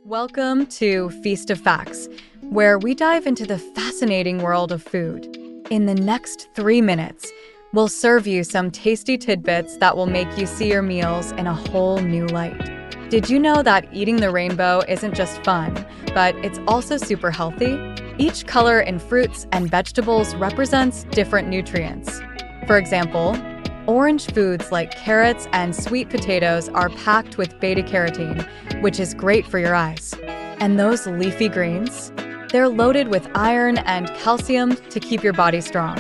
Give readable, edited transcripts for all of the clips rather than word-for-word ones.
Welcome to Feast of Facts, where we dive into the fascinating world of food. In the next 3 minutes, we'll serve you some tasty tidbits that will make you see your meals in a whole new light. Did you know that eating the rainbow isn't just fun, but it's also super healthy? Each color in fruits and vegetables represents different nutrients. For example, orange foods like carrots and sweet potatoes are packed with beta-carotene, which is great for your eyes. And those leafy greens? They're loaded with iron and calcium to keep your body strong.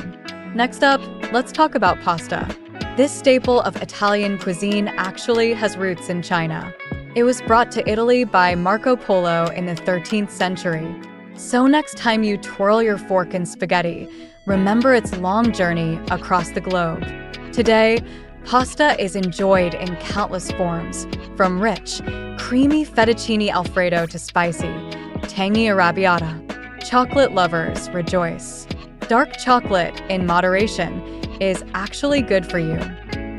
Next up, let's talk about pasta. This staple of Italian cuisine actually has roots in China. It was brought to Italy by Marco Polo in the 13th century. So next time you twirl your fork in spaghetti, remember its long journey across the globe. Today, pasta is enjoyed in countless forms, from rich, creamy fettuccine alfredo to spicy, tangy arrabbiata. Chocolate lovers rejoice. Dark chocolate, in moderation, is actually good for you.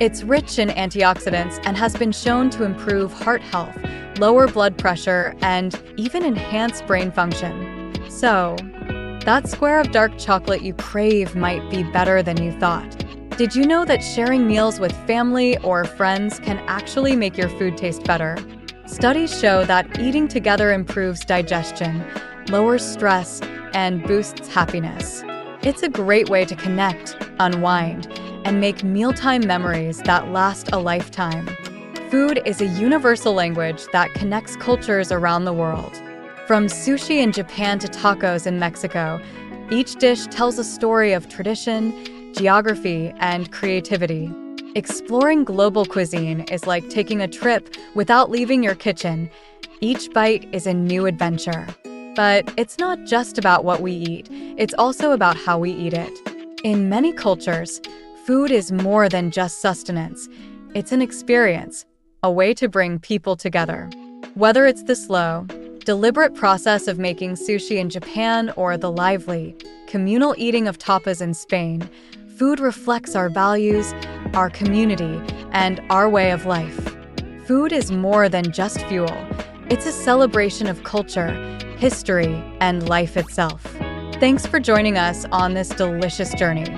It's rich in antioxidants and has been shown to improve heart health, lower blood pressure, and even enhance brain function. So, that square of dark chocolate you crave might be better than you thought. Did you know that sharing meals with family or friends can actually make your food taste better? Studies show that eating together improves digestion, lowers stress, and boosts happiness. It's a great way to connect, unwind, and make mealtime memories that last a lifetime. Food is a universal language that connects cultures around the world. From sushi in Japan to tacos in Mexico, each dish tells a story of tradition, geography, and creativity. Exploring global cuisine is like taking a trip without leaving your kitchen. Each bite is a new adventure. But it's not just about what we eat, it's also about how we eat it. In many cultures, food is more than just sustenance. It's an experience, a way to bring people together. Whether it's the slow, deliberate process of making sushi in Japan or the lively, communal eating of tapas in Spain, food reflects our values, our community, and our way of life. Food is more than just fuel. It's a celebration of culture, history, and life itself. Thanks for joining us on this delicious journey.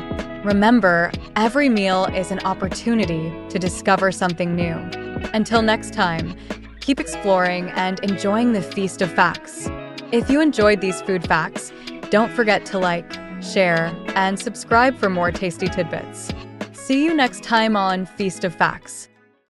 Remember, every meal is an opportunity to discover something new. Until next time, keep exploring and enjoying the Feast of Facts. If you enjoyed these food facts, don't forget to like, share, and subscribe for more tasty tidbits. See you next time on Feast of Facts.